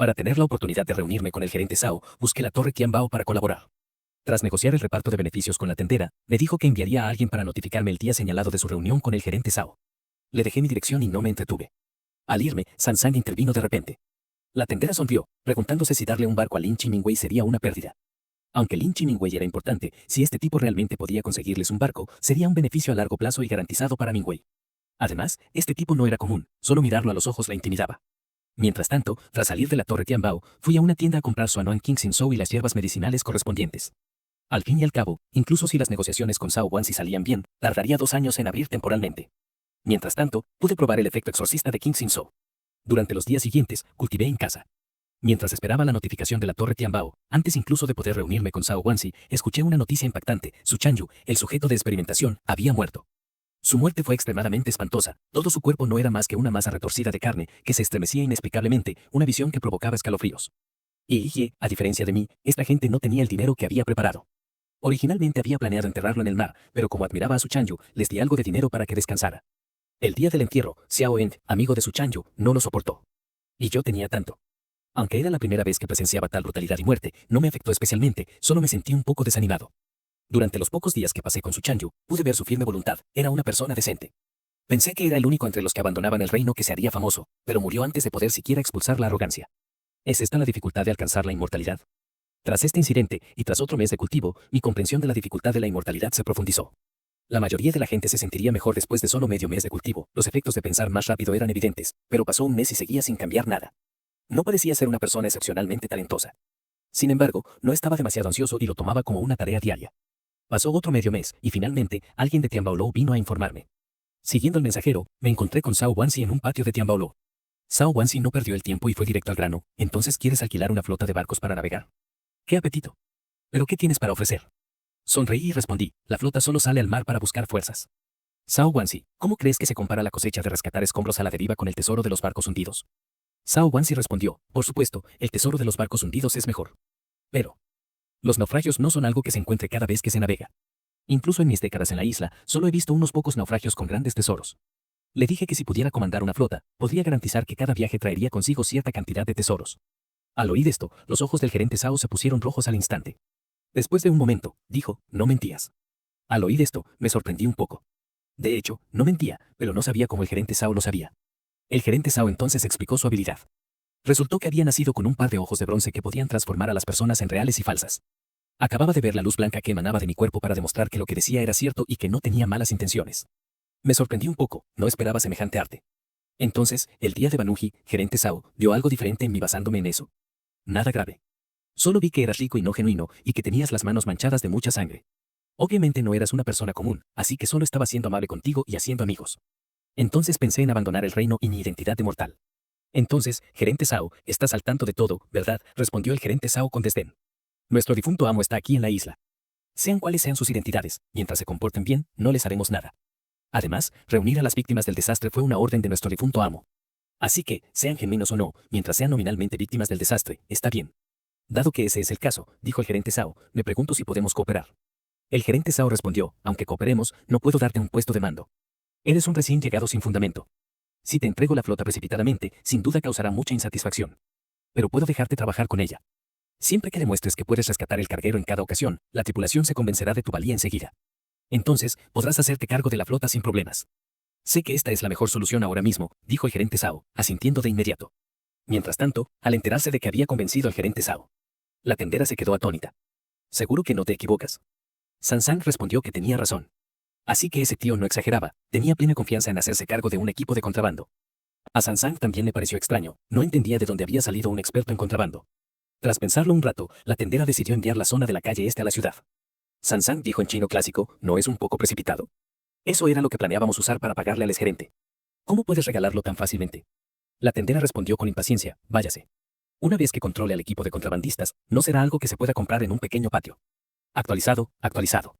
Para tener la oportunidad de reunirme con el gerente Sao, busqué la Torre Tianbao para colaborar. Tras negociar el reparto de beneficios con la tendera, me dijo que enviaría a alguien para notificarme el día señalado de su reunión con el gerente Sao. Le dejé mi dirección y no me entretuve. Al irme, Sansang intervino de repente. La tendera sonrió, preguntándose si darle un barco a Lin Chimingwei sería una pérdida. Aunque Lin Chimingwei era importante, si este tipo realmente podía conseguirles un barco, sería un beneficio a largo plazo y garantizado para Mingwei. Además, este tipo no era común, solo mirarlo a los ojos la intimidaba. Mientras tanto, tras salir de la Torre Tianbao, fui a una tienda a comprar su Anuan King Sin Sou y las hierbas medicinales correspondientes. Al fin y al cabo, incluso si las negociaciones con Sao Wansi salían bien, tardaría 2 años en abrir temporalmente. Mientras tanto, pude probar el efecto exorcista de King Sin Sou. Durante los días siguientes, cultivé en casa. Mientras esperaba la notificación de la Torre Tianbao, antes incluso de poder reunirme con Sao Wansi, escuché una noticia impactante: Su Chanyu, el sujeto de experimentación, había muerto. Su muerte fue extremadamente espantosa, todo su cuerpo no era más que una masa retorcida de carne, que se estremecía inexplicablemente, una visión que provocaba escalofríos. Y, a diferencia de mí, esta gente no tenía el dinero que había preparado. Originalmente había planeado enterrarlo en el mar, pero como admiraba a Su Chanyu, les di algo de dinero para que descansara. El día del entierro, Xiao Eng, amigo de Su Chanyu, no lo soportó. Y yo tenía tanto. Aunque era la primera vez que presenciaba tal brutalidad y muerte, no me afectó especialmente, solo me sentí un poco desanimado. Durante los pocos días que pasé con Su Chanyu, pude ver su firme voluntad, era una persona decente. Pensé que era el único entre los que abandonaban el reino que se haría famoso, pero murió antes de poder siquiera expulsar la arrogancia. ¿Es esta la dificultad de alcanzar la inmortalidad? Tras este incidente, y tras otro mes de cultivo, mi comprensión de la dificultad de la inmortalidad se profundizó. La mayoría de la gente se sentiría mejor después de solo medio mes de cultivo, los efectos de pensar más rápido eran evidentes, pero pasó un mes y seguía sin cambiar nada. No parecía ser una persona excepcionalmente talentosa. Sin embargo, no estaba demasiado ansioso y lo tomaba como una tarea diaria. Pasó otro medio mes, y finalmente, alguien de Tianbaolou vino a informarme. Siguiendo el mensajero, me encontré con Sao Wansi en un patio de Tianbaolou. Sao Wansi no perdió el tiempo y fue directo al grano: ¿entonces quieres alquilar una flota de barcos para navegar? ¡Qué apetito! ¿Pero qué tienes para ofrecer? Sonreí y respondí: la flota solo sale al mar para buscar fuerzas. Sao Wansi, ¿cómo crees que se compara la cosecha de rescatar escombros a la deriva con el tesoro de los barcos hundidos? Sao Wansi respondió: por supuesto, el tesoro de los barcos hundidos es mejor. Pero los naufragios no son algo que se encuentre cada vez que se navega. Incluso en mis décadas en la isla, solo he visto unos pocos naufragios con grandes tesoros. Le dije que si pudiera comandar una flota, podría garantizar que cada viaje traería consigo cierta cantidad de tesoros. Al oír esto, los ojos del gerente Sao se pusieron rojos al instante. Después de un momento, dijo: no mentías. Al oír esto, me sorprendí un poco. De hecho, no mentía, pero no sabía cómo el gerente Sao lo sabía. El gerente Sao entonces explicó su habilidad. Resultó que había nacido con un par de ojos de bronce que podían transformar a las personas en reales y falsas. Acababa de ver la luz blanca que emanaba de mi cuerpo para demostrar que lo que decía era cierto y que no tenía malas intenciones. Me sorprendí un poco, no esperaba semejante arte. Entonces, el día de Banuji, gerente Sao, vio algo diferente en mí basándome en eso. Nada grave. Solo vi que eras rico y no genuino, y que tenías las manos manchadas de mucha sangre. Obviamente no eras una persona común, así que solo estaba siendo amable contigo y haciendo amigos. Entonces pensé en abandonar el reino y mi identidad de mortal. Entonces, gerente Sao, estás al tanto de todo, ¿verdad?, respondió el gerente Sao con desdén. Nuestro difunto amo está aquí en la isla. Sean cuales sean sus identidades, mientras se comporten bien, no les haremos nada. Además, reunir a las víctimas del desastre fue una orden de nuestro difunto amo. Así que, sean genuinos o no, mientras sean nominalmente víctimas del desastre, está bien. Dado que ese es el caso, dijo el gerente Sao, me pregunto si podemos cooperar. El gerente Sao respondió: aunque cooperemos, no puedo darte un puesto de mando. Eres un recién llegado sin fundamento. Si te entrego la flota precipitadamente, sin duda causará mucha insatisfacción. Pero puedo dejarte trabajar con ella. Siempre que demuestres que puedes rescatar el carguero en cada ocasión, la tripulación se convencerá de tu valía enseguida. Entonces, podrás hacerte cargo de la flota sin problemas. Sé que esta es la mejor solución ahora mismo, dijo el gerente Sao, asintiendo de inmediato. Mientras tanto, al enterarse de que había convencido al gerente Sao, la tendera se quedó atónita. ¿Seguro que no te equivocas? Sansang respondió que tenía razón. Así que ese tío no exageraba, tenía plena confianza en hacerse cargo de un equipo de contrabando. A Sansang también le pareció extraño, no entendía de dónde había salido un experto en contrabando. Tras pensarlo un rato, la tendera decidió enviar la zona de la calle este a la ciudad. Sansang dijo en chino clásico: ¿no es un poco precipitado? Eso era lo que planeábamos usar para pagarle al exgerente. ¿Cómo puedes regalarlo tan fácilmente? La tendera respondió con impaciencia: váyase. Una vez que controle al equipo de contrabandistas, no será algo que se pueda comprar en un pequeño patio. Actualizado, actualizado.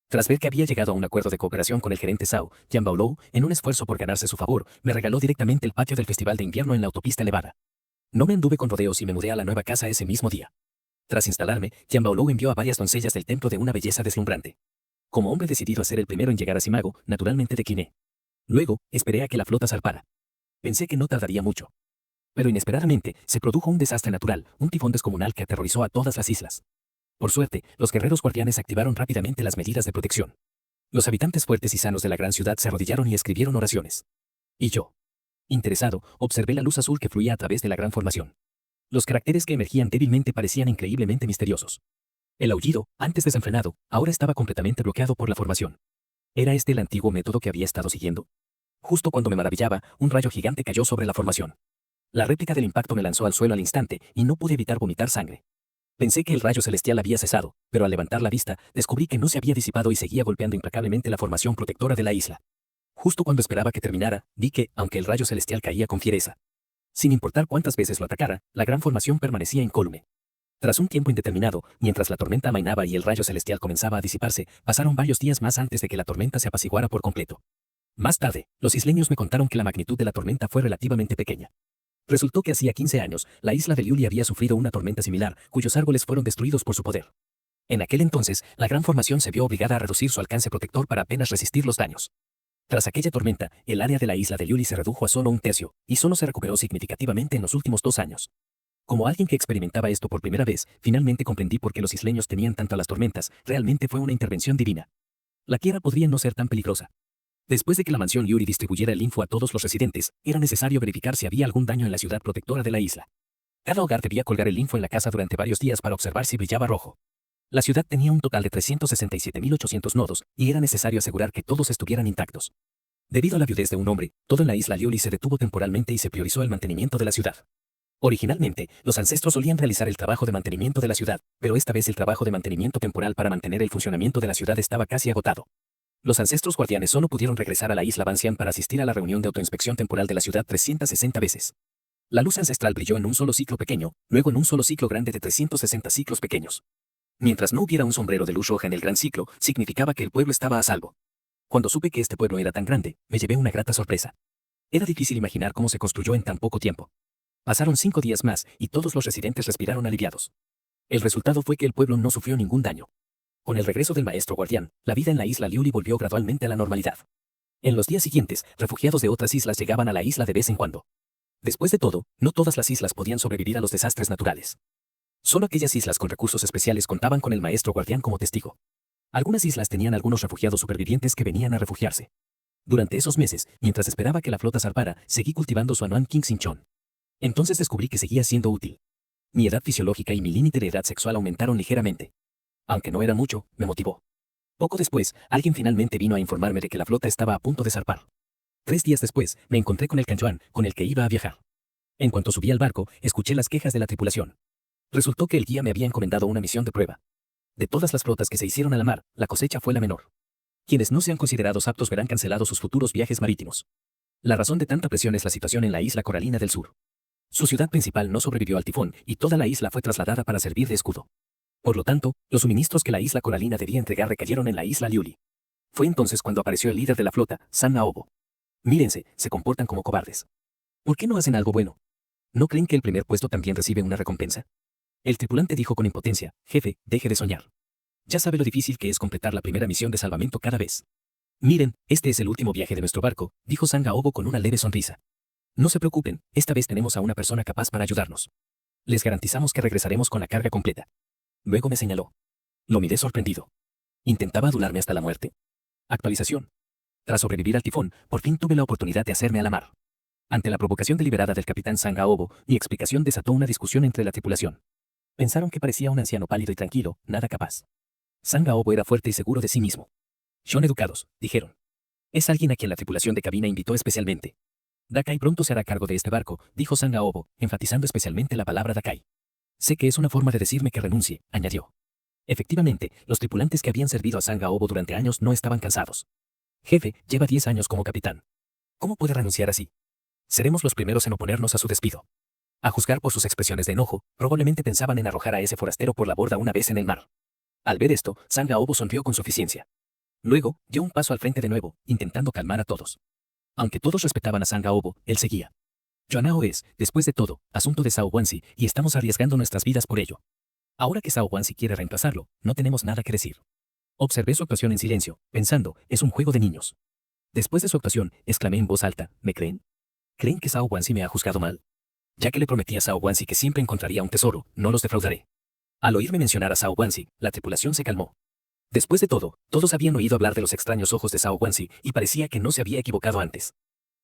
Tras ver que había llegado a un acuerdo de cooperación con el gerente Sao, Yan Baolou, en un esfuerzo por ganarse su favor, me regaló directamente el patio del festival de invierno en la autopista elevada. No me anduve con rodeos y me mudé a la nueva casa ese mismo día. Tras instalarme, Yan Baolou envió a varias doncellas del templo de una belleza deslumbrante. Como hombre decidido a ser el primero en llegar a Simago, naturalmente decliné. Luego, esperé a que la flota zarpara. Pensé que no tardaría mucho. Pero inesperadamente, se produjo un desastre natural, un tifón descomunal que aterrorizó a todas las islas. Por suerte, los guerreros guardianes activaron rápidamente las medidas de protección. Los habitantes fuertes y sanos de la gran ciudad se arrodillaron y escribieron oraciones. Y yo, interesado, observé la luz azul que fluía a través de la gran formación. Los caracteres que emergían débilmente parecían increíblemente misteriosos. El aullido, antes desenfrenado, ahora estaba completamente bloqueado por la formación. ¿Era este el antiguo método que había estado siguiendo? Justo cuando me maravillaba, un rayo gigante cayó sobre la formación. La réplica del impacto me lanzó al suelo al instante y no pude evitar vomitar sangre. Pensé que el rayo celestial había cesado, pero al levantar la vista, descubrí que no se había disipado y seguía golpeando implacablemente la formación protectora de la isla. Justo cuando esperaba que terminara, vi que, aunque el rayo celestial caía con fiereza, sin importar cuántas veces lo atacara, la gran formación permanecía incólume. Tras un tiempo indeterminado, mientras la tormenta amainaba y el rayo celestial comenzaba a disiparse, pasaron varios días más antes de que la tormenta se apaciguara por completo. Más tarde, los isleños me contaron que la magnitud de la tormenta fue relativamente pequeña. Resultó que hacía 15 años, la isla de Liuli había sufrido una tormenta similar, cuyos árboles fueron destruidos por su poder. En aquel entonces, la gran formación se vio obligada a reducir su alcance protector para apenas resistir los daños. Tras aquella tormenta, el área de la isla de Liuli se redujo a solo un tercio, y solo se recuperó significativamente en los últimos 2 años. Como alguien que experimentaba esto por primera vez, finalmente comprendí por qué los isleños tenían tanto a las tormentas, realmente fue una intervención divina. La tierra podría no ser tan peligrosa. Después de que la mansión Liuri distribuyera el info a todos los residentes, era necesario verificar si había algún daño en la ciudad protectora de la isla. Cada hogar debía colgar el info en la casa durante varios días para observar si brillaba rojo. La ciudad tenía un total de 367.800 nodos, y era necesario asegurar que todos estuvieran intactos. Debido a la viudez de un hombre, todo en la isla Liuri se detuvo temporalmente y se priorizó el mantenimiento de la ciudad. Originalmente, los ancestros solían realizar el trabajo de mantenimiento de la ciudad, pero esta vez el trabajo de mantenimiento temporal para mantener el funcionamiento de la ciudad estaba casi agotado. Los ancestros guardianes solo pudieron regresar a la isla Bancian para asistir a la reunión de autoinspección temporal de la ciudad 360 veces. La luz ancestral brilló en un solo ciclo pequeño, luego en un solo ciclo grande de 360 ciclos pequeños. Mientras no hubiera un sombrero de luz roja en el gran ciclo, significaba que el pueblo estaba a salvo. Cuando supe que este pueblo era tan grande, me llevé una grata sorpresa. Era difícil imaginar cómo se construyó en tan poco tiempo. Pasaron 5 días más, y todos los residentes respiraron aliviados. El resultado fue que el pueblo no sufrió ningún daño. Con el regreso del maestro guardián, la vida en la isla Liuli volvió gradualmente a la normalidad. En los días siguientes, refugiados de otras islas llegaban a la isla de vez en cuando. Después de todo, no todas las islas podían sobrevivir a los desastres naturales. Solo aquellas islas con recursos especiales contaban con el maestro guardián como testigo. Algunas islas tenían algunos refugiados supervivientes que venían a refugiarse. Durante esos meses, mientras esperaba que la flota zarpara, seguí cultivando su Anuan King Sinchon. Entonces descubrí que seguía siendo útil. Mi edad fisiológica y mi límite de edad sexual aumentaron ligeramente. Aunque no era mucho, me motivó. Poco después, alguien finalmente vino a informarme de que la flota estaba a punto de zarpar. 3 días después, me encontré con el Kanjuan, con el que iba a viajar. En cuanto subí al barco, escuché las quejas de la tripulación. Resultó que el guía me había encomendado una misión de prueba. De todas las flotas que se hicieron a la mar, la cosecha fue la menor. Quienes no sean considerados aptos verán cancelados sus futuros viajes marítimos. La razón de tanta presión es la situación en la isla coralina del sur. Su ciudad principal no sobrevivió al tifón, y toda la isla fue trasladada para servir de escudo. Por lo tanto, los suministros que la isla coralina debía entregar recayeron en la isla Liuli. Fue entonces cuando apareció el líder de la flota, San Naobo. Mírense, se comportan como cobardes. ¿Por qué no hacen algo bueno? ¿No creen que el primer puesto también recibe una recompensa? El tripulante dijo con impotencia, jefe, deje de soñar. Ya sabe lo difícil que es completar la primera misión de salvamento cada vez. Miren, este es el último viaje de nuestro barco, dijo San Gaobo con una leve sonrisa. No se preocupen, esta vez tenemos a una persona capaz para ayudarnos. Les garantizamos que regresaremos con la carga completa. Luego me señaló. Lo miré sorprendido. ¿Intentaba adularme hasta la muerte? Actualización. Tras sobrevivir al tifón, por fin tuve la oportunidad de hacerme a la mar. Ante la provocación deliberada del capitán San Gaobo, mi explicación desató una discusión entre la tripulación. Pensaron que parecía un anciano pálido y tranquilo, nada capaz. San Gaobo era fuerte y seguro de sí mismo. Son educados, dijeron. Es alguien a quien la tripulación de cabina invitó especialmente. Dakai pronto se hará cargo de este barco, dijo San Gaobo, enfatizando especialmente la palabra Dakai. Sé que es una forma de decirme que renuncie, añadió. Efectivamente, los tripulantes que habían servido a San Gaobo durante años no estaban cansados. Jefe, lleva 10 años como capitán. ¿Cómo puede renunciar así? Seremos los primeros en oponernos a su despido. A juzgar por sus expresiones de enojo, probablemente pensaban en arrojar a ese forastero por la borda una vez en el mar. Al ver esto, San Gaobo sonrió con suficiencia. Luego, dio un paso al frente de nuevo, intentando calmar a todos. Aunque todos respetaban a San Gaobo, él seguía. Yuanao es, después de todo, asunto de Sao Guanxi, y estamos arriesgando nuestras vidas por ello. Ahora que Sao Guanxi quiere reemplazarlo, no tenemos nada que decir. Observé su actuación en silencio, pensando, es un juego de niños. Después de su actuación, exclamé en voz alta, ¿me creen? ¿Creen que Sao Guanxi me ha juzgado mal? Ya que le prometí a Zhao Guanxi que siempre encontraría un tesoro, no los defraudaré. Al oírme mencionar a Zhao Guanxi, la tripulación se calmó. Después de todo, todos habían oído hablar de los extraños ojos de Zhao Guanxi y parecía que no se había equivocado antes.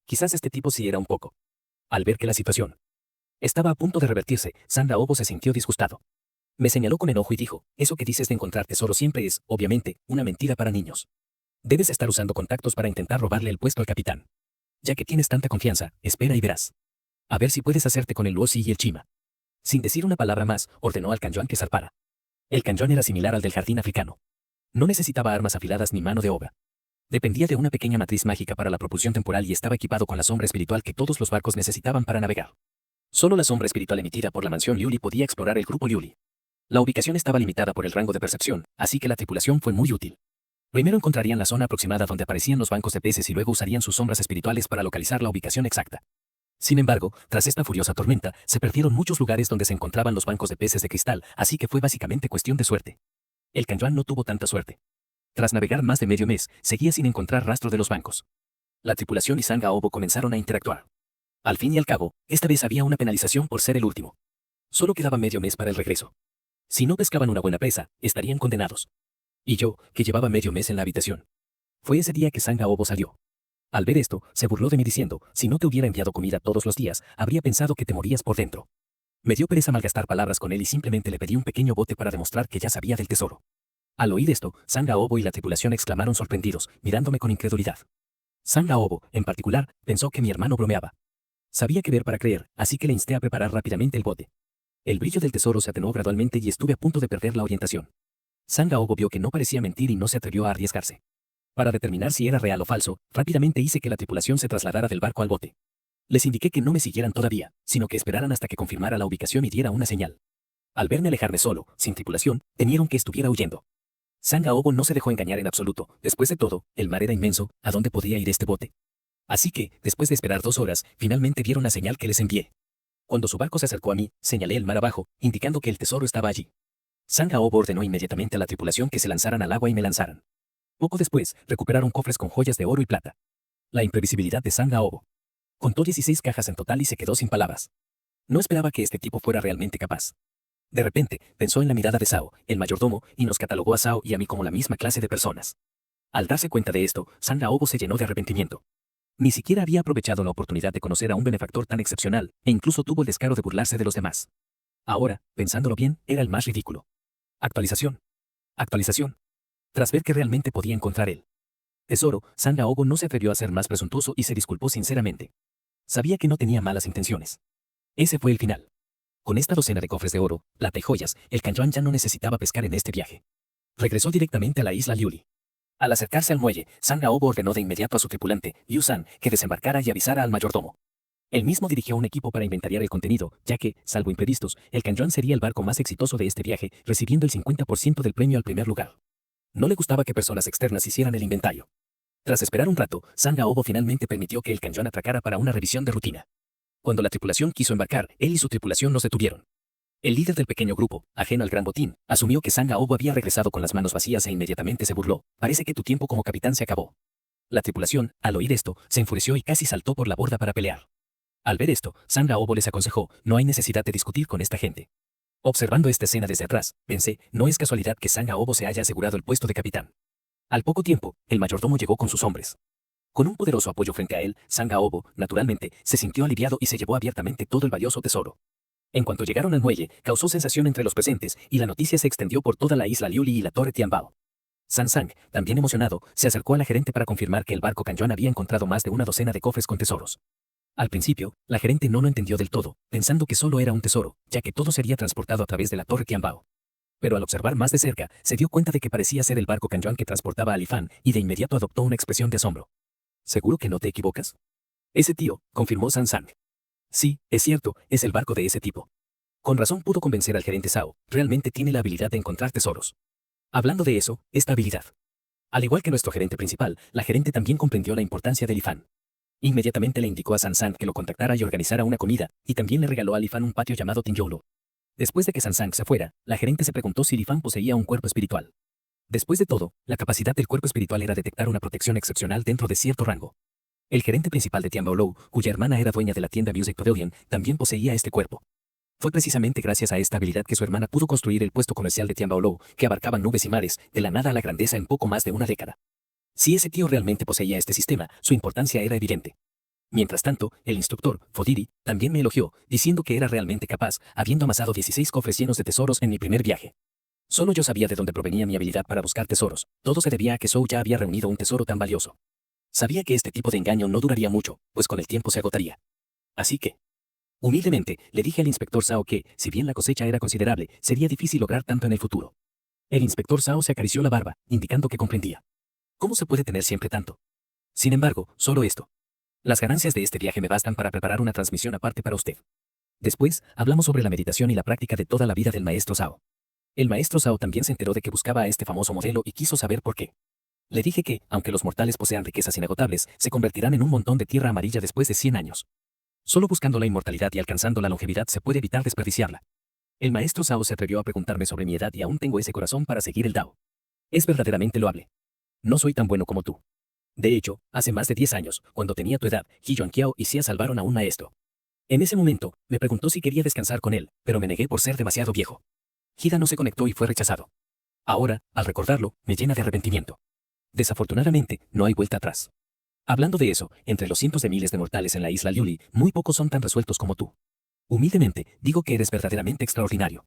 Quizás este tipo sí era un poco. Al ver que la situación estaba a punto de revertirse, San Daobo se sintió disgustado. Me señaló con enojo y dijo, eso que dices de encontrar tesoro siempre es, obviamente, una mentira para niños. Debes estar usando contactos para intentar robarle el puesto al capitán. Ya que tienes tanta confianza, espera y verás. A ver si puedes hacerte con el Luozi y el Chima. Sin decir una palabra más, ordenó al Canyon que zarpara. El Canyon era similar al del jardín africano. No necesitaba armas afiladas ni mano de obra. Dependía de una pequeña matriz mágica para la propulsión temporal y estaba equipado con la sombra espiritual que todos los barcos necesitaban para navegar. Solo la sombra espiritual emitida por la mansión Liuli podía explorar el grupo Liuli. La ubicación estaba limitada por el rango de percepción, así que la tripulación fue muy útil. Primero encontrarían la zona aproximada donde aparecían los bancos de peces y luego usarían sus sombras espirituales para localizar la ubicación exacta. Sin embargo, tras esta furiosa tormenta, se perdieron muchos lugares donde se encontraban los bancos de peces de cristal, así que fue básicamente cuestión de suerte. El Canyon no tuvo tanta suerte. Tras navegar más de medio mes, seguía sin encontrar rastro de los bancos. La tripulación y San Gaobo comenzaron a interactuar. Al fin y al cabo, esta vez había una penalización por ser el último. Solo quedaba medio mes para el regreso. Si no pescaban una buena presa, estarían condenados. Y yo, que llevaba medio mes en la habitación. Fue ese día que San Gaobo salió. Al ver esto, se burló de mí diciendo, si no te hubiera enviado comida todos los días, habría pensado que te morías por dentro. Me dio pereza malgastar palabras con él y simplemente le pedí un pequeño bote para demostrar que ya sabía del tesoro. Al oír esto, San Gaobo y la tripulación exclamaron sorprendidos, mirándome con incredulidad. San Gaobo, en particular, pensó que mi hermano bromeaba. Sabía que ver para creer, así que le insté a preparar rápidamente el bote. El brillo del tesoro se atenuó gradualmente y estuve a punto de perder la orientación. San Gaobo vio que no parecía mentir y no se atrevió a arriesgarse. Para determinar si era real o falso, rápidamente hice que la tripulación se trasladara del barco al bote. Les indiqué que no me siguieran todavía, sino que esperaran hasta que confirmara la ubicación y diera una señal. Al verme alejarme solo, sin tripulación, temieron que estuviera huyendo. San Gaobo no se dejó engañar en absoluto. Después de todo, el mar era inmenso, ¿a dónde podía ir este bote? Así que, después de esperar 2 horas, finalmente vieron la señal que les envié. Cuando su barco se acercó a mí, señalé el mar abajo, indicando que el tesoro estaba allí. San Gaobo ordenó inmediatamente a la tripulación que se lanzaran al agua y me lanzaran. Poco después, recuperaron cofres con joyas de oro y plata. La imprevisibilidad de San Gaobo. Contó 16 cajas en total y se quedó sin palabras. No esperaba que este tipo fuera realmente capaz. De repente, pensó en la mirada de Zhao, el mayordomo, y nos catalogó a Zhao y a mí como la misma clase de personas. Al darse cuenta de esto, San Gaobo se llenó de arrepentimiento. Ni siquiera había aprovechado la oportunidad de conocer a un benefactor tan excepcional, e incluso tuvo el descaro de burlarse de los demás. Ahora, pensándolo bien, era el más ridículo. Actualización. Actualización. Tras ver que realmente podía encontrar el tesoro, San Gaobo no se atrevió a ser más presuntuoso y se disculpó sinceramente. Sabía que no tenía malas intenciones. Ese fue el final. Con esta docena de cofres de oro, plata y joyas, el Canyon ya no necesitaba pescar en este viaje. Regresó directamente a la isla Liuli. Al acercarse al muelle, San Gaobo ordenó de inmediato a su tripulante, Liu San, que desembarcara y avisara al mayordomo. Él mismo dirigió un equipo para inventariar el contenido, ya que, salvo imprevistos, el Canyon sería el barco más exitoso de este viaje, recibiendo el 50% del premio al primer lugar. No le gustaba que personas externas hicieran el inventario. Tras esperar un rato, San Gaobo finalmente permitió que el Canyon atracara para una revisión de rutina. Cuando la tripulación quiso embarcar, él y su tripulación no se detuvieron. El líder del pequeño grupo, ajeno al gran botín, asumió que San Gaobo había regresado con las manos vacías e inmediatamente se burló. Parece que tu tiempo como capitán se acabó. La tripulación, al oír esto, se enfureció y casi saltó por la borda para pelear. Al ver esto, San Gaobo les aconsejó, no hay necesidad de discutir con esta gente. Observando esta escena desde atrás, pensé, no es casualidad que San Gaobo se haya asegurado el puesto de capitán. Al poco tiempo, el mayordomo llegó con sus hombres. Con un poderoso apoyo frente a él, San Gaobo, naturalmente, se sintió aliviado y se llevó abiertamente todo el valioso tesoro. En cuanto llegaron al muelle, causó sensación entre los presentes y la noticia se extendió por toda la isla Liuli y la torre Tianbao. San Sang, también emocionado, se acercó a la gerente para confirmar que el barco Canyon había encontrado más de una docena de cofres con tesoros. Al principio, la gerente no lo entendió del todo, pensando que solo era un tesoro, ya que todo sería transportado a través de la torre Tianbao. Pero al observar más de cerca, se dio cuenta de que parecía ser el barco Canyon que transportaba a Lifan, y de inmediato adoptó una expresión de asombro. ¿Seguro que no te equivocas? Ese tío, confirmó San Sang. Sí, es cierto, es el barco de ese tipo. Con razón pudo convencer al gerente Zhao, realmente tiene la habilidad de encontrar tesoros. Hablando de eso, esta habilidad. Al igual que nuestro gerente principal, la gerente también comprendió la importancia de Lifan. Inmediatamente le indicó a San Sang que lo contactara y organizara una comida, y también le regaló a Lifan un patio llamado Tinjolo. Después de que San Sang se fuera, la gerente se preguntó si Lifan poseía un cuerpo espiritual. Después de todo, la capacidad del cuerpo espiritual era detectar una protección excepcional dentro de cierto rango. El gerente principal de Tianbaolou, cuya hermana era dueña de la tienda Music Pavilion, también poseía este cuerpo. Fue precisamente gracias a esta habilidad que su hermana pudo construir el puesto comercial de Tianbaolou, que abarcaba nubes y mares, de la nada a la grandeza en poco más de una década. Si ese tío realmente poseía este sistema, su importancia era evidente. Mientras tanto, el instructor, Fodiri, también me elogió, diciendo que era realmente capaz, habiendo amasado 16 cofres llenos de tesoros en mi primer viaje. Solo yo sabía de dónde provenía mi habilidad para buscar tesoros. Todo se debía a que Zhou ya había reunido un tesoro tan valioso. Sabía que este tipo de engaño no duraría mucho, pues con el tiempo se agotaría. Así que, humildemente, le dije al inspector Zhao que, si bien la cosecha era considerable, sería difícil lograr tanto en el futuro. El inspector Zhao se acarició la barba, indicando que comprendía. ¿Cómo se puede tener siempre tanto? Sin embargo, solo esto. Las ganancias de este viaje me bastan para preparar una transmisión aparte para usted. Después, hablamos sobre la meditación y la práctica de toda la vida del maestro Zhao. El maestro Zhao también se enteró de que buscaba a este famoso modelo y quiso saber por qué. Le dije que, aunque los mortales posean riquezas inagotables, se convertirán en un montón de tierra amarilla después de 100 años. Solo buscando la inmortalidad y alcanzando la longevidad se puede evitar desperdiciarla. El maestro Zhao se atrevió a preguntarme sobre mi edad y aún tengo ese corazón para seguir el Dao. Es verdaderamente loable. No soy tan bueno como tú. De hecho, hace más de 10 años, cuando tenía tu edad, He Yuanqiao y Xia salvaron a un maestro. En ese momento, me preguntó si quería descansar con él, pero me negué por ser demasiado viejo. Hida no se conectó y fue rechazado. Ahora, al recordarlo, me llena de arrepentimiento. Desafortunadamente, no hay vuelta atrás. Hablando de eso, entre los cientos de miles de mortales en la isla Liuli, muy pocos son tan resueltos como tú. Humildemente, digo que eres verdaderamente extraordinario.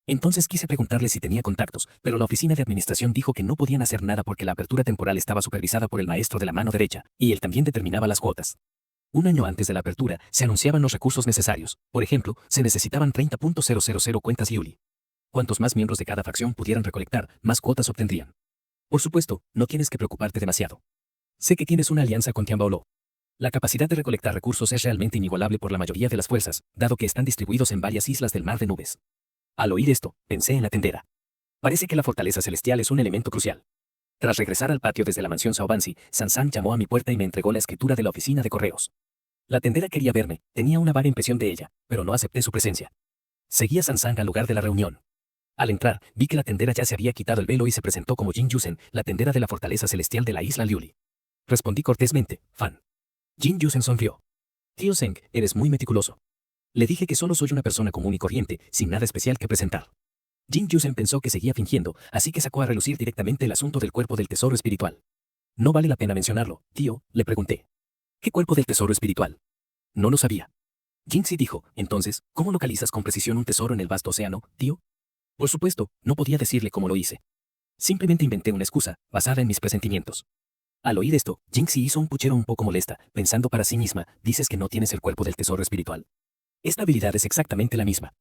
Entonces quise preguntarle si tenía contactos, pero la oficina de administración dijo que no podían hacer nada porque la apertura temporal estaba supervisada por el maestro de la mano derecha, y él también determinaba las cuotas. Un año antes de la apertura, se anunciaban los recursos necesarios. Por ejemplo, se necesitaban 30.000 cuentas Liuli. Cuantos más miembros de cada facción pudieran recolectar, más cuotas obtendrían. Por supuesto, no tienes que preocuparte demasiado. Sé que tienes una alianza con Tianbaolou. La capacidad de recolectar recursos es realmente inigualable por la mayoría de las fuerzas, dado que están distribuidos en varias islas del mar de nubes. Al oír esto, pensé en la tendera. Parece que la fortaleza celestial es un elemento crucial. Tras regresar al patio desde la mansión Shaobansi, Sansan llamó a mi puerta y me entregó la escritura de la oficina de correos. La tendera quería verme, tenía una vaga impresión de ella, pero no acepté su presencia. Seguí a Sansan al lugar de la reunión. Al entrar, vi que la tendera ya se había quitado el velo y se presentó como Jin Yusen, la tendera de la fortaleza celestial de la isla Liuli. Respondí cortésmente, fan. Jin Yusen sonrió. Tío Zeng, eres muy meticuloso. Le dije que solo soy una persona común y corriente, sin nada especial que presentar. Jin Yusen pensó que seguía fingiendo, así que sacó a relucir directamente el asunto del cuerpo del tesoro espiritual. No vale la pena mencionarlo, tío, le pregunté. ¿Qué cuerpo del tesoro espiritual? No lo sabía. Jinxi dijo, entonces, ¿cómo localizas con precisión un tesoro en el vasto océano, tío? Por supuesto, no podía decirle cómo lo hice. Simplemente inventé una excusa, basada en mis presentimientos. Al oír esto, Jinxi hizo un puchero un poco molesta, pensando para sí misma, dices que no tienes el cuerpo del tesoro espiritual. Esta habilidad es exactamente la misma.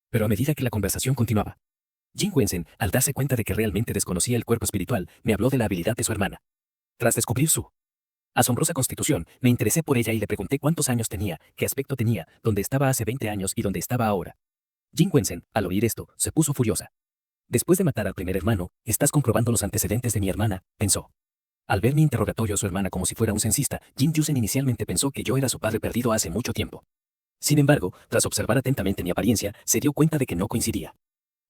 Pero a medida que la conversación continuaba, Jin Wensen, al darse cuenta de que realmente desconocía el cuerpo espiritual, me habló de la habilidad de su hermana. Tras descubrir su asombrosa constitución, me interesé por ella y le pregunté cuántos años tenía, qué aspecto tenía, dónde estaba hace 20 años y dónde estaba ahora. Jin Wensen, al oír esto, se puso furiosa. Después de matar al primer hermano, estás comprobando los antecedentes de mi hermana, pensó. Al ver mi interrogatorio a su hermana como si fuera un censista, Jin Yusen inicialmente pensó que yo era su padre perdido hace mucho tiempo. Sin embargo, tras observar atentamente mi apariencia, se dio cuenta de que no coincidía.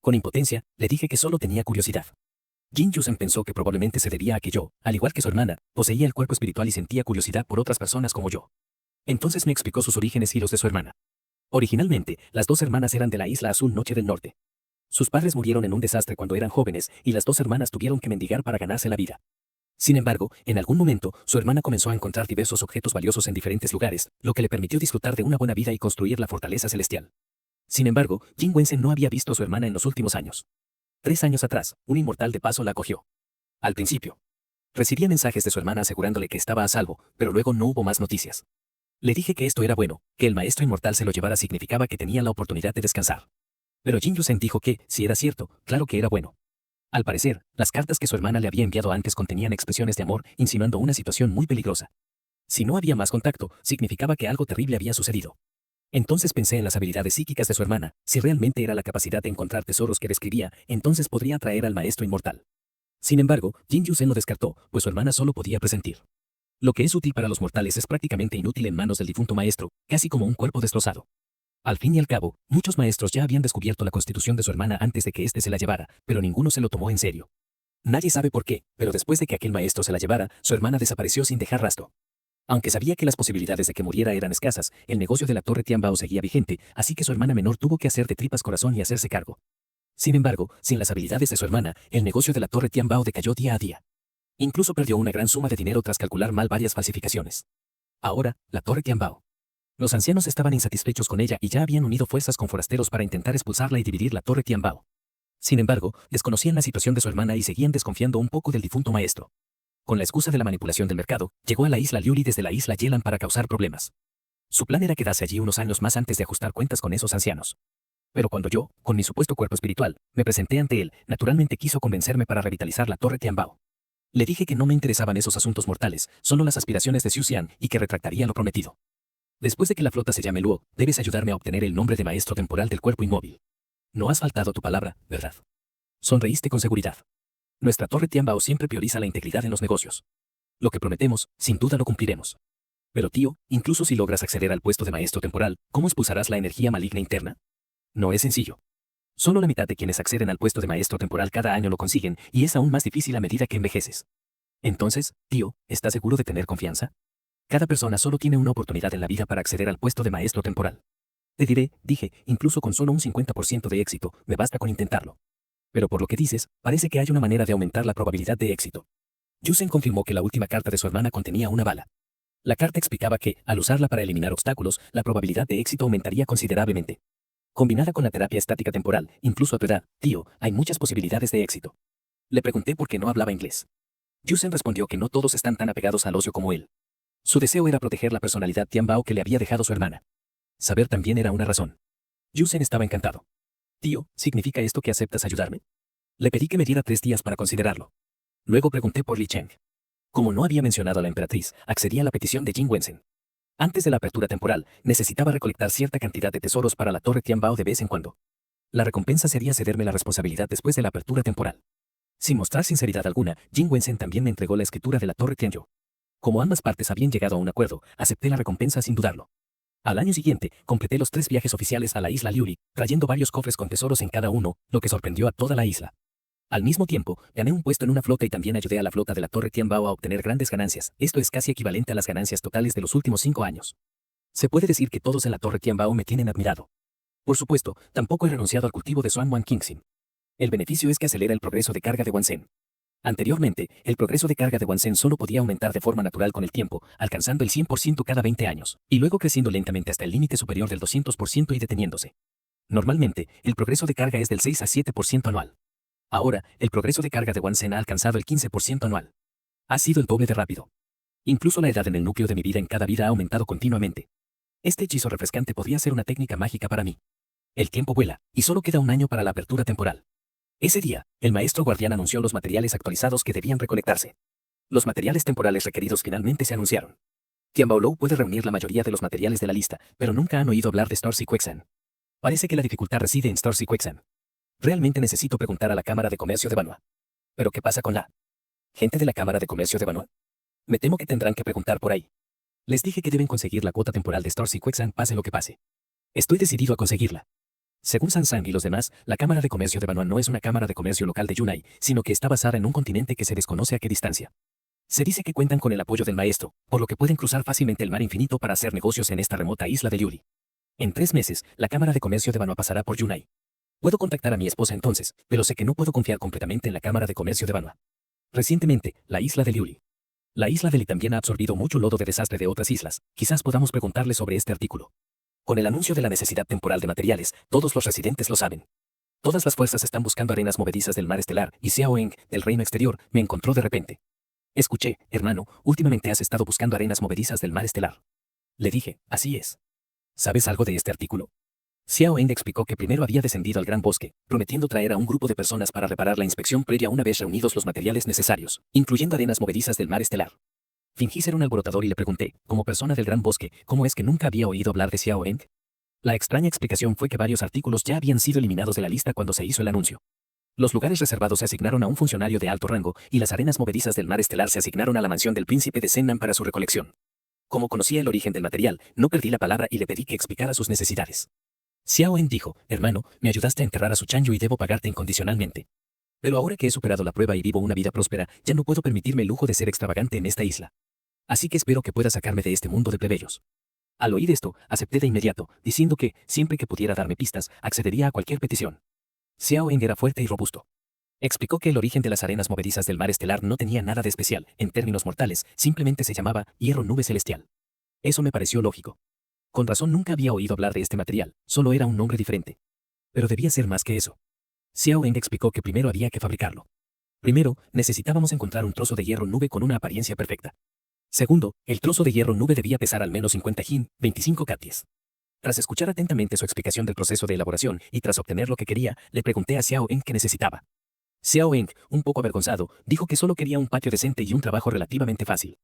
Con impotencia, le dije que solo tenía curiosidad. Jin Yusen pensó que probablemente se debía a que yo, al igual que su hermana, poseía el cuerpo espiritual y sentía curiosidad por otras personas como yo. Entonces me explicó sus orígenes y los de su hermana. Originalmente, las dos hermanas eran de la isla Azul Noche del Norte. Sus padres murieron en un desastre cuando eran jóvenes y las dos hermanas tuvieron que mendigar para ganarse la vida. Sin embargo, en algún momento, su hermana comenzó a encontrar diversos objetos valiosos en diferentes lugares, lo que le permitió disfrutar de una buena vida y construir la fortaleza celestial. Sin embargo, Jin Wensen no había visto a su hermana en los últimos años. 3 años atrás, un inmortal de paso la acogió. Al principio, recibía mensajes de su hermana asegurándole que estaba a salvo, pero luego no hubo más noticias. Le dije que esto era bueno, que el maestro inmortal se lo llevara significaba que tenía la oportunidad de descansar. Pero Jin Yusen dijo que, si era cierto, claro que era bueno. Al parecer, las cartas que su hermana le había enviado antes contenían expresiones de amor, insinuando una situación muy peligrosa. Si no había más contacto, significaba que algo terrible había sucedido. Entonces pensé en las habilidades psíquicas de su hermana. Si realmente era la capacidad de encontrar tesoros que describía, entonces podría atraer al maestro inmortal. Sin embargo, Jin Yusen lo descartó, pues su hermana solo podía presentir. Lo que es útil para los mortales es prácticamente inútil en manos del difunto maestro, casi como un cuerpo destrozado. Al fin y al cabo, muchos maestros ya habían descubierto la constitución de su hermana antes de que éste se la llevara, pero ninguno se lo tomó en serio. Nadie sabe por qué, pero después de que aquel maestro se la llevara, su hermana desapareció sin dejar rastro. Aunque sabía que las posibilidades de que muriera eran escasas, el negocio de la Torre Tianbao seguía vigente, así que su hermana menor tuvo que hacer de tripas corazón y hacerse cargo. Sin embargo, sin las habilidades de su hermana, el negocio de la Torre Tianbao decayó día a día. Incluso perdió una gran suma de dinero tras calcular mal varias falsificaciones. Ahora, la Torre Tianbao. Los ancianos estaban insatisfechos con ella y ya habían unido fuerzas con forasteros para intentar expulsarla y dividir la Torre Tianbao. Sin embargo, desconocían la situación de su hermana y seguían desconfiando un poco del difunto maestro. Con la excusa de la manipulación del mercado, llegó a la isla Liuli desde la isla Yelan para causar problemas. Su plan era quedarse allí unos años más antes de ajustar cuentas con esos ancianos. Pero cuando yo, con mi supuesto cuerpo espiritual, me presenté ante él, naturalmente quiso convencerme para revitalizar la Torre Tianbao. Le dije que no me interesaban esos asuntos mortales, solo las aspiraciones de Xu Xian y que retractaría lo prometido. Después de que la flota se llame Luo, debes ayudarme a obtener el nombre de maestro temporal del cuerpo inmóvil. No has faltado tu palabra, ¿verdad? Sonreíste con seguridad. Nuestra Torre Tianbao siempre prioriza la integridad en los negocios. Lo que prometemos, sin duda lo cumpliremos. Pero tío, incluso si logras acceder al puesto de maestro temporal, ¿cómo expulsarás la energía maligna interna? No es sencillo. Solo la mitad de quienes acceden al puesto de maestro temporal cada año lo consiguen, y es aún más difícil a medida que envejeces. Entonces, tío, ¿estás seguro de tener confianza? Cada persona solo tiene una oportunidad en la vida para acceder al puesto de maestro temporal. Te diré, dije, incluso con solo un 50% de éxito, me basta con intentarlo. Pero por lo que dices, parece que hay una manera de aumentar la probabilidad de éxito. Yusen confirmó que la última carta de su hermana contenía una bala. La carta explicaba que, al usarla para eliminar obstáculos, la probabilidad de éxito aumentaría considerablemente. Combinada con la terapia estática temporal, incluso a tu edad, tío, hay muchas posibilidades de éxito. Le pregunté por qué no hablaba inglés. Yusen respondió que no todos están tan apegados al ocio como él. Su deseo era proteger la personalidad Tianbao que le había dejado su hermana. Saber también era una razón. Yusen estaba encantado. Tío, ¿significa esto que aceptas ayudarme? Le pedí que me diera 3 días para considerarlo. Luego pregunté por Li Cheng. Como no había mencionado a la emperatriz, accedí a la petición de Jing Wensen. Antes de la apertura temporal, necesitaba recolectar cierta cantidad de tesoros para la Torre Tianbao de vez en cuando. La recompensa sería cederme la responsabilidad después de la apertura temporal. Sin mostrar sinceridad alguna, Jing Wensen también me entregó la escritura de la Torre Tianyu. Como ambas partes habían llegado a un acuerdo, acepté la recompensa sin dudarlo. Al año siguiente, completé los 3 viajes oficiales a la isla Liuli, trayendo varios cofres con tesoros en cada uno, lo que sorprendió a toda la isla. Al mismo tiempo, gané un puesto en una flota y también ayudé a la flota de la Torre Tianbao a obtener grandes ganancias. Esto es casi equivalente a las ganancias totales de los últimos 5 años. Se puede decir que todos en la Torre Tianbao me tienen admirado. Por supuesto, tampoco he renunciado al cultivo de Xuanwan Qingxin. El beneficio es que acelera el progreso de carga de Wansen. Anteriormente, el progreso de carga de Wansen solo podía aumentar de forma natural con el tiempo, alcanzando el 100% cada 20 años, y luego creciendo lentamente hasta el límite superior del 200% y deteniéndose. Normalmente, el progreso de carga es del 6 a 7% anual. Ahora, el progreso de carga de Wansen ha alcanzado el 15% anual. Ha sido el doble de rápido. Incluso la edad en el núcleo de mi vida en cada vida ha aumentado continuamente. Este hechizo refrescante podría ser una técnica mágica para mí. El tiempo vuela, y solo queda un año para la apertura temporal. Ese día, el maestro guardián anunció los materiales actualizados que debían recolectarse. Los materiales temporales requeridos finalmente se anunciaron. Tianbao Lou puede reunir la mayoría de los materiales de la lista, pero nunca han oído hablar de Storcy Quexan. Parece que la dificultad reside en Storcy Quexan. Realmente necesito preguntar a la Cámara de Comercio de Banua. ¿Pero qué pasa con la gente de la Cámara de Comercio de Banua? Me temo que tendrán que preguntar por ahí. Les dije que deben conseguir la cuota temporal de Storcy Quexan pase lo que pase. Estoy decidido a conseguirla. Según Sansang y los demás, la Cámara de Comercio de Banua no es una cámara de comercio local de Yunai, sino que está basada en un continente que se desconoce a qué distancia. Se dice que cuentan con el apoyo del maestro, por lo que pueden cruzar fácilmente el mar infinito para hacer negocios en esta remota isla de Liuli. En 3 meses, la Cámara de Comercio de Banua pasará por Yunai. Puedo contactar a mi esposa entonces, pero sé que no puedo confiar completamente en la Cámara de Comercio de Banua. Recientemente, la isla de Liuli. La isla de Li también ha absorbido mucho lodo de desastre de otras islas. Quizás podamos preguntarle sobre este artículo. Con el anuncio de la necesidad temporal de materiales, todos los residentes lo saben. Todas las fuerzas están buscando arenas movedizas del mar estelar, y Xiao Eng, del reino exterior, me encontró de repente. Escuché, hermano, últimamente has estado buscando arenas movedizas del mar estelar. Le dije, así es. ¿Sabes algo de este artículo? Xiao Eng explicó que primero había descendido al gran bosque, prometiendo traer a un grupo de personas para reparar la inspección previa una vez reunidos los materiales necesarios, incluyendo arenas movedizas del mar estelar. Fingí ser un alborotador y le pregunté, como persona del gran bosque, ¿cómo es que nunca había oído hablar de Xiao Eng? La extraña explicación fue que varios artículos ya habían sido eliminados de la lista cuando se hizo el anuncio. Los lugares reservados se asignaron a un funcionario de alto rango, y las arenas movedizas del mar estelar se asignaron a la mansión del príncipe de Sennan para su recolección. Como conocía el origen del material, no perdí la palabra y le pedí que explicara sus necesidades. Xiao En dijo, hermano, me ayudaste a enterrar a su Chanyu y debo pagarte incondicionalmente. Pero ahora que he superado la prueba y vivo una vida próspera, ya no puedo permitirme el lujo de ser extravagante en esta isla. Así que espero que puedas sacarme de este mundo de plebeyos. Al oír esto, acepté de inmediato, diciendo que, siempre que pudiera darme pistas, accedería a cualquier petición. Xiao Eng era fuerte y robusto. Explicó que el origen de las arenas movedizas del mar estelar no tenía nada de especial, en términos mortales, simplemente se llamaba hierro nube celestial. Eso me pareció lógico. Con razón nunca había oído hablar de este material, solo era un nombre diferente. Pero debía ser más que eso. Xiao Eng explicó que primero había que fabricarlo. Primero, necesitábamos encontrar un trozo de hierro nube con una apariencia perfecta. Segundo, el trozo de hierro nube debía pesar al menos 50 jin, 25 katies. Tras escuchar atentamente su explicación del proceso de elaboración y tras obtener lo que quería, le pregunté a Xiao Eng qué necesitaba. Xiao Eng, un poco avergonzado, dijo que solo quería un patio decente y un trabajo relativamente fácil.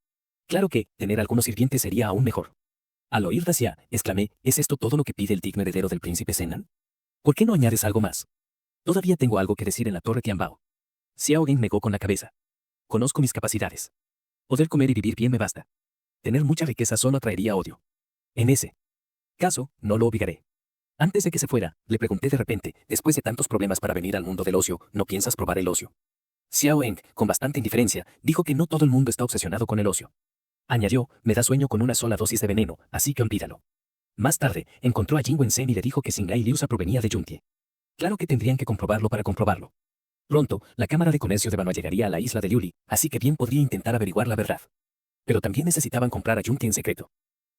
Claro que, tener algunos sirvientes sería aún mejor. Al oír Dacia, exclamé, ¿es esto todo lo que pide el digno heredero del príncipe Zenan? ¿Por qué no añades algo más? Todavía tengo algo que decir en la torre Tianbao. Xiao Eng negó con la cabeza. Conozco mis capacidades. Poder comer y vivir bien me basta. Tener mucha riqueza solo atraería odio. En ese caso, no lo obligaré. Antes de que se fuera, le pregunté de repente, después de tantos problemas para venir al mundo del ocio, ¿no piensas probar el ocio? Xiao Eng, con bastante indiferencia, dijo que no todo el mundo está obsesionado con el ocio. Añadió, me da sueño con una sola dosis de veneno, así que olvídalo. Más tarde, encontró a Jin Wensen y le dijo que Xingai Liusa provenía de Yuntie. Claro que tendrían que comprobarlo para comprobarlo. Pronto, la Cámara de Comercio de Banua llegaría a la isla de Liuli, así que bien podría intentar averiguar la verdad. Pero también necesitaban comprar a Yuntie en secreto.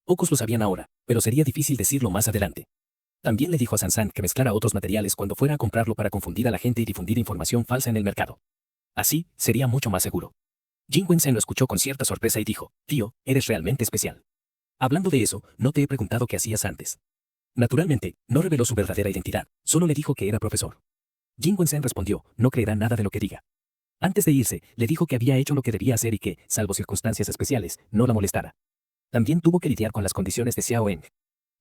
Pocos lo sabían ahora, pero sería difícil decirlo más adelante. También le dijo a Sansan que mezclara otros materiales cuando fuera a comprarlo para confundir a la gente y difundir información falsa en el mercado. Así, sería mucho más seguro. Jin Wensen lo escuchó con cierta sorpresa y dijo, tío, eres realmente especial. Hablando de eso, no te he preguntado qué hacías antes. Naturalmente, no reveló su verdadera identidad, solo le dijo que era profesor. Jin Wensen respondió, no creerá nada de lo que diga. Antes de irse, le dijo que había hecho lo que debía hacer y que, salvo circunstancias especiales, no la molestara. También tuvo que lidiar con las condiciones de Xiao Eng.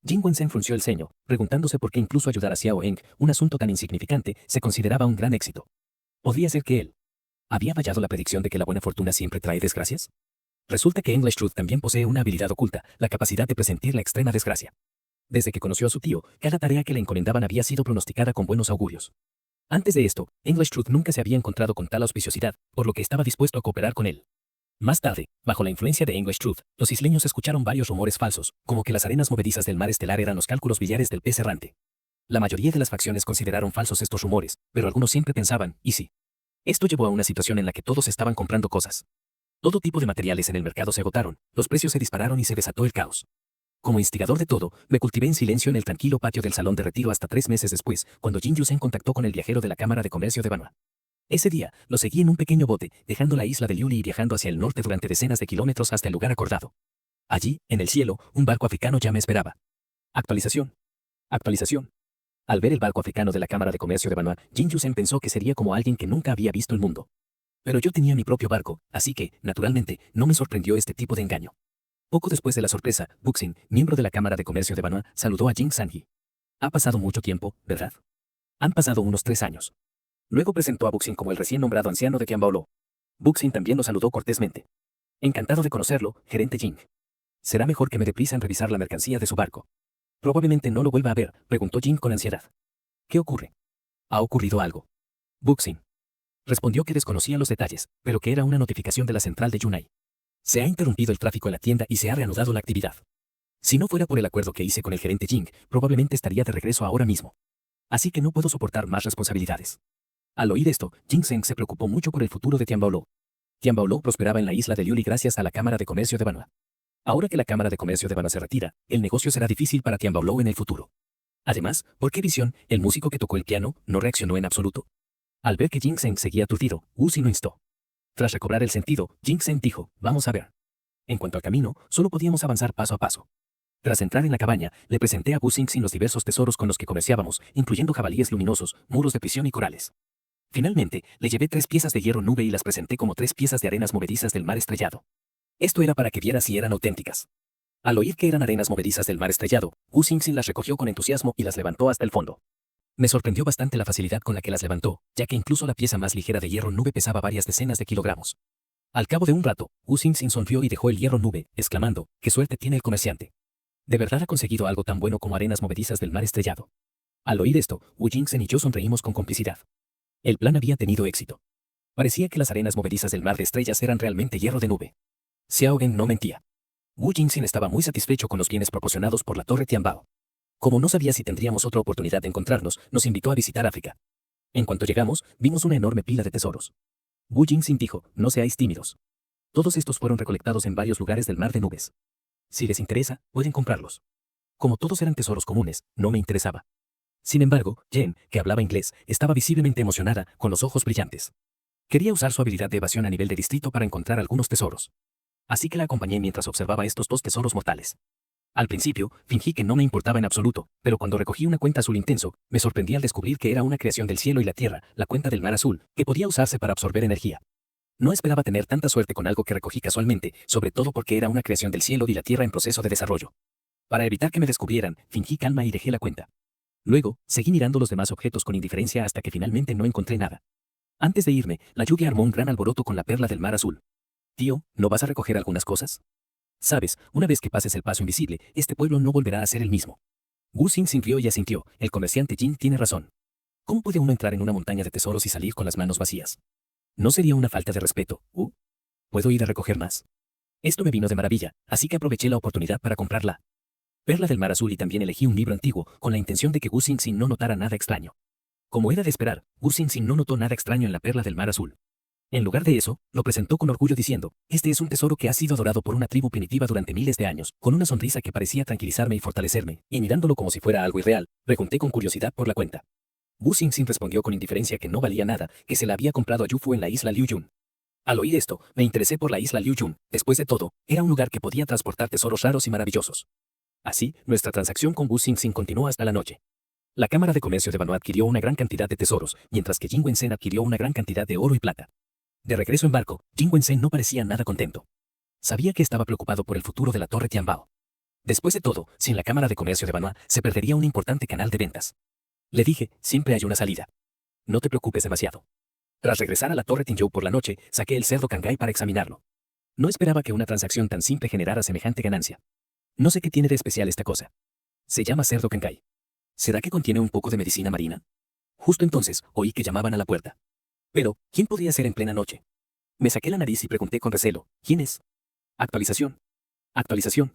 Jin Wensen frunció el ceño, preguntándose por qué incluso ayudar a Xiao Eng, un asunto tan insignificante, se consideraba un gran éxito. ¿Podría ser que él había fallado la predicción de que la buena fortuna siempre trae desgracias? Resulta que English Truth también posee una habilidad oculta, la capacidad de presentir la extrema desgracia. Desde que conoció a su tío, cada tarea que le encomendaban había sido pronosticada con buenos augurios. Antes de esto, English Truth nunca se había encontrado con tal auspiciosidad, por lo que estaba dispuesto a cooperar con él. Más tarde, bajo la influencia de English Truth, los isleños escucharon varios rumores falsos, como que las arenas movedizas del mar estelar eran los cálculos billares del pez errante. La mayoría de las facciones consideraron falsos estos rumores, pero algunos siempre pensaban, ¿y sí? Esto llevó a una situación en la que todos estaban comprando cosas. Todo tipo de materiales en el mercado se agotaron, los precios se dispararon y se desató el caos. Como instigador de todo, me cultivé en silencio en el tranquilo patio del salón de retiro hasta 3 meses después, cuando Jin Yusen contactó con el viajero de la Cámara de Comercio de Banua. Ese día, lo seguí en un pequeño bote, dejando la isla de Liuli y viajando hacia el norte durante decenas de kilómetros hasta el lugar acordado. Allí, en el cielo, un barco africano ya me esperaba. Actualización. Actualización. Al ver el barco africano de la Cámara de Comercio de Banua, Jin Yusen pensó que sería como alguien que nunca había visto el mundo. Pero yo tenía mi propio barco, así que, naturalmente, no me sorprendió este tipo de engaño. Poco después de la sorpresa, Buxin, miembro de la Cámara de Comercio de Banua, saludó a Jing Sanji. Ha pasado mucho tiempo, ¿verdad? Han pasado unos 3 años. Luego presentó a Buxin como el recién nombrado anciano de Tianbaolo. Buxin también lo saludó cortésmente. Encantado de conocerlo, gerente Jing. Será mejor que me dé prisa en revisar la mercancía de su barco. Probablemente no lo vuelva a ver, preguntó Jing con ansiedad. ¿Qué ocurre? ¿Ha ocurrido algo? Buxin respondió que desconocía los detalles, pero que era una notificación de la central de Yunai. Se ha interrumpido el tráfico en la tienda y se ha reanudado la actividad. Si no fuera por el acuerdo que hice con el gerente Jing, probablemente estaría de regreso ahora mismo. Así que no puedo soportar más responsabilidades. Al oír esto, Jing Zheng se preocupó mucho por el futuro de Tianbaolo. Tianbaolo prosperaba en la isla de Liuli gracias a la Cámara de Comercio de Banua. Ahora que la Cámara de Comercio de Banua se retira, el negocio será difícil para Tianbaolo en el futuro. Además, ¿por qué Visión, el músico que tocó el piano, no reaccionó en absoluto? Al ver que Jing Zheng seguía aturdido, Wu Xin lo instó. Tras recobrar el sentido, Jing Zheng dijo, vamos a ver. En cuanto al camino, solo podíamos avanzar paso a paso. Tras entrar en la cabaña, le presenté a Wu Xingxin los diversos tesoros con los que comerciábamos, incluyendo jabalíes luminosos, muros de prisión y corales. Finalmente, le llevé 3 piezas de hierro nube y las presenté como 3 piezas de arenas movedizas del mar estrellado. Esto era para que viera si eran auténticas. Al oír que eran arenas movedizas del mar estrellado, Wu Xingxin las recogió con entusiasmo y las levantó hasta el fondo. Me sorprendió bastante la facilidad con la que las levantó, ya que incluso la pieza más ligera de hierro nube pesaba varias decenas de kilogramos. Al cabo de un rato, Wu Xingxin sonrió y dejó el hierro nube, exclamando, «¡Qué suerte tiene el comerciante! ¿De verdad ha conseguido algo tan bueno como arenas movedizas del mar estrellado?» Al oír esto, Wu Xingxin y yo sonreímos con complicidad. El plan había tenido éxito. Parecía que las arenas movedizas del mar de estrellas eran realmente hierro de nube. Xiao Gen no mentía. Wu Jingxin estaba muy satisfecho con los bienes proporcionados por la Torre Tianbao. Como no sabía si tendríamos otra oportunidad de encontrarnos, nos invitó a visitar África. En cuanto llegamos, vimos una enorme pila de tesoros. Wu Jingxin dijo, no seáis tímidos. Todos estos fueron recolectados en varios lugares del mar de nubes. Si les interesa, pueden comprarlos. Como todos eran tesoros comunes, no me interesaba. Sin embargo, Jen, que hablaba inglés, estaba visiblemente emocionada, con los ojos brillantes. Quería usar su habilidad de evasión a nivel de distrito para encontrar algunos tesoros. Así que la acompañé mientras observaba estos dos tesoros mortales. Al principio, fingí que no me importaba en absoluto, pero cuando recogí una cuenta azul intenso, me sorprendí al descubrir que era una creación del cielo y la tierra, la cuenta del mar azul, que podía usarse para absorber energía. No esperaba tener tanta suerte con algo que recogí casualmente, sobre todo porque era una creación del cielo y la tierra en proceso de desarrollo. Para evitar que me descubrieran, fingí calma y dejé la cuenta. Luego, seguí mirando los demás objetos con indiferencia hasta que finalmente no encontré nada. Antes de irme, la lluvia armó un gran alboroto con la perla del mar azul. Tío, ¿no vas a recoger algunas cosas? Sabes, una vez que pases el paso invisible, este pueblo no volverá a ser el mismo. Wu Xing sintió y asintió, el comerciante Jin tiene razón. ¿Cómo puede uno entrar en una montaña de tesoros y salir con las manos vacías? ¿No sería una falta de respeto? ¿Puedo ir a recoger más? Esto me vino de maravilla, así que aproveché la oportunidad para comprarla. Perla del mar azul y también elegí un libro antiguo, con la intención de que Wu Xingxin no notara nada extraño. Como era de esperar, Wu Xingxin no notó nada extraño en la perla del mar azul. En lugar de eso, lo presentó con orgullo diciendo, este es un tesoro que ha sido adorado por una tribu primitiva durante miles de años, con una sonrisa que parecía tranquilizarme y fortalecerme, y mirándolo como si fuera algo irreal, pregunté con curiosidad por la cuenta. Wu Xingxin respondió con indiferencia que no valía nada, que se la había comprado a Yufu en la isla Liuyun. Al oír esto, me interesé por la isla Liuyun, después de todo, era un lugar que podía transportar tesoros raros y maravillosos. Así, nuestra transacción con Wu Xingxin continuó hasta la noche. La Cámara de Comercio de Banu adquirió una gran cantidad de tesoros, mientras que Jin Wensen adquirió una gran cantidad de oro y plata. De regreso en barco, Jin Wensen no parecía nada contento. Sabía que estaba preocupado por el futuro de la Torre Tianbao. Después de todo, sin la Cámara de Comercio de Banu, se perdería un importante canal de ventas. Le dije, siempre hay una salida. No te preocupes demasiado. Tras regresar a la Torre Tingyou por la noche, saqué el cerdo Kangai para examinarlo. No esperaba que una transacción tan simple generara semejante ganancia. No sé qué tiene de especial esta cosa. Se llama cerdo Kangai. ¿Será que contiene un poco de medicina marina? Justo entonces, oí que llamaban a la puerta. Pero, ¿quién podría ser en plena noche? Me saqué la nariz y pregunté con recelo, ¿quién es? Actualización. Actualización.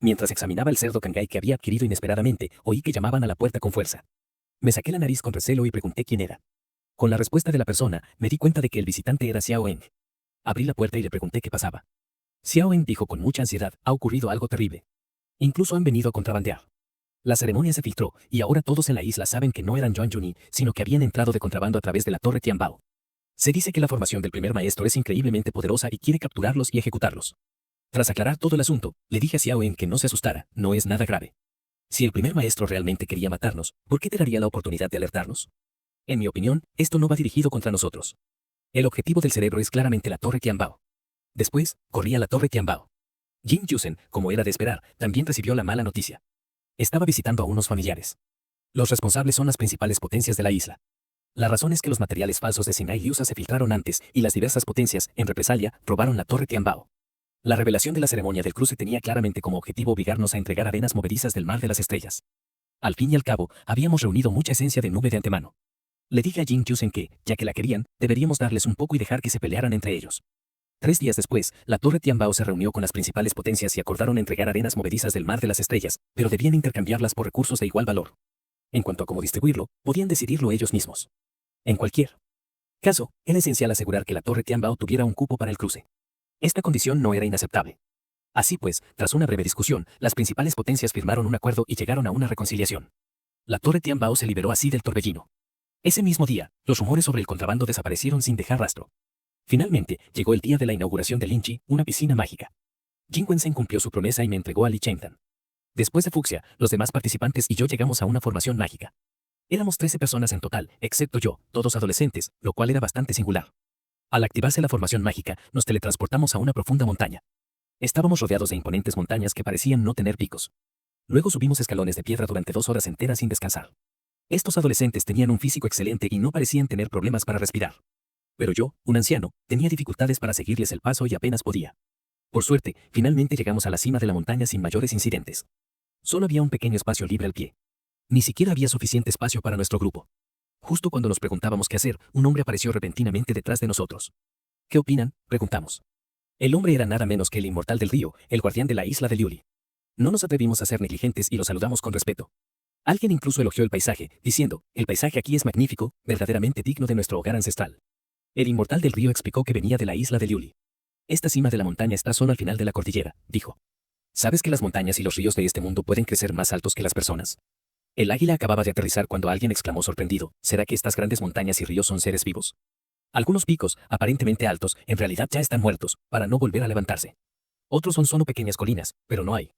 Mientras examinaba el cerdo Kangai que había adquirido inesperadamente, oí que llamaban a la puerta con fuerza. Me saqué la nariz con recelo y pregunté quién era. Con la respuesta de la persona, me di cuenta de que el visitante era Xiao Eng. Abrí la puerta y le pregunté qué pasaba. Xiao Eng dijo con mucha ansiedad, ha ocurrido algo terrible. Incluso han venido a contrabandear. La ceremonia se filtró, y ahora todos en la isla saben que no eran Yuan Yuni, sino que habían entrado de contrabando a través de la Torre Tianbao. Se dice que la formación del primer maestro es increíblemente poderosa y quiere capturarlos y ejecutarlos. Tras aclarar todo el asunto, le dije a Xiao Eng que no se asustara, no es nada grave. Si el primer maestro realmente quería matarnos, ¿por qué te daría la oportunidad de alertarnos? En mi opinión, esto no va dirigido contra nosotros. El objetivo del cerebro es claramente la Torre Tianbao. Después, corrí a la Torre Tianbao. Jin Yusen, como era de esperar, también recibió la mala noticia. Estaba visitando a unos familiares. Los responsables son las principales potencias de la isla. La razón es que los materiales falsos de Sinai y USA se filtraron antes, y las diversas potencias, en represalia, robaron la Torre Tianbao. La revelación de la ceremonia del cruce tenía claramente como objetivo obligarnos a entregar arenas movedizas del mar de las estrellas. Al fin y al cabo, habíamos reunido mucha esencia de nube de antemano. Le dije a Jin Yusen que, ya que la querían, deberíamos darles un poco y dejar que se pelearan entre ellos. 3 días después, la Torre Tianbao se reunió con las principales potencias y acordaron entregar arenas movedizas del mar de las estrellas, pero debían intercambiarlas por recursos de igual valor. En cuanto a cómo distribuirlo, podían decidirlo ellos mismos. En cualquier caso, era esencial asegurar que la Torre Tianbao tuviera un cupo para el cruce. Esta condición no era inaceptable. Así pues, tras una breve discusión, las principales potencias firmaron un acuerdo y llegaron a una reconciliación. La Torre Tianbao se liberó así del torbellino. Ese mismo día, los rumores sobre el contrabando desaparecieron sin dejar rastro. Finalmente, llegó el día de la inauguración de Linchi, una piscina mágica. Jin Wensen cumplió su promesa y me entregó a Li Chengtan. Después de Fuxia, los demás participantes y yo llegamos a una formación mágica. Éramos 13 personas en total, excepto yo, todos adolescentes, lo cual era bastante singular. Al activarse la formación mágica, nos teletransportamos a una profunda montaña. Estábamos rodeados de imponentes montañas que parecían no tener picos. Luego subimos escalones de piedra durante 2 horas enteras sin descansar. Estos adolescentes tenían un físico excelente y no parecían tener problemas para respirar. Pero yo, un anciano, tenía dificultades para seguirles el paso y apenas podía. Por suerte, finalmente llegamos a la cima de la montaña sin mayores incidentes. Solo había un pequeño espacio libre al pie. Ni siquiera había suficiente espacio para nuestro grupo. Justo cuando nos preguntábamos qué hacer, un hombre apareció repentinamente detrás de nosotros. ¿Qué opinan?, preguntamos. El hombre era nada menos que el inmortal del río, el guardián de la isla de Liuli. No nos atrevimos a ser negligentes y lo saludamos con respeto. Alguien incluso elogió el paisaje, diciendo, el paisaje aquí es magnífico, verdaderamente digno de nuestro hogar ancestral. El inmortal del río explicó que venía de la isla de Liuli. Esta cima de la montaña está solo al final de la cordillera, dijo. ¿Sabes que las montañas y los ríos de este mundo pueden crecer más altos que las personas? El águila acababa de aterrizar cuando alguien exclamó sorprendido, ¿será que estas grandes montañas y ríos son seres vivos? Algunos picos, aparentemente altos, en realidad ya están muertos, para no volver a levantarse. Otros son solo pequeñas colinas, pero no hay.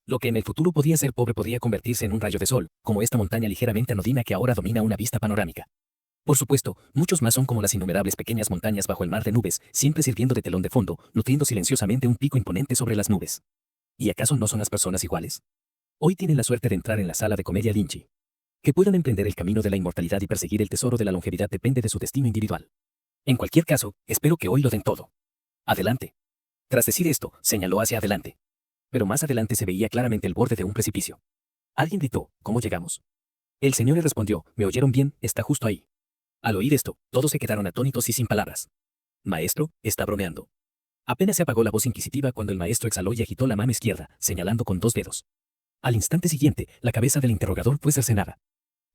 Lo que en el futuro podía ser pobre podría convertirse en un rayo de sol, como esta montaña ligeramente anodina que ahora domina una vista panorámica. Por supuesto, muchos más son como las innumerables pequeñas montañas bajo el mar de nubes, siempre sirviendo de telón de fondo, nutriendo silenciosamente un pico imponente sobre las nubes. ¿Y acaso no son las personas iguales? Hoy tienen la suerte de entrar en la sala de comedia Lynch. Que puedan emprender el camino de la inmortalidad y perseguir el tesoro de la longevidad depende de su destino individual. En cualquier caso, espero que hoy lo den todo. Adelante. Tras decir esto, señaló hacia adelante. Pero más adelante se veía claramente el borde de un precipicio. Alguien gritó, ¿cómo llegamos? El señor le respondió, ¿me oyeron bien? Está justo ahí. Al oír esto, todos se quedaron atónitos y sin palabras. Maestro, está bromeando. Apenas se apagó la voz inquisitiva cuando el maestro exhaló y agitó la mano izquierda, señalando con 2 dedos. Al instante siguiente, la cabeza del interrogador fue cercenada.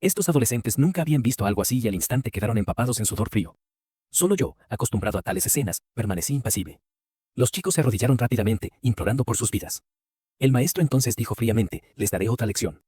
Estos adolescentes nunca habían visto algo así y al instante quedaron empapados en sudor frío. Solo yo, acostumbrado a tales escenas, permanecí impasible. Los chicos se arrodillaron rápidamente, implorando por sus vidas. El maestro entonces dijo fríamente, les daré otra lección.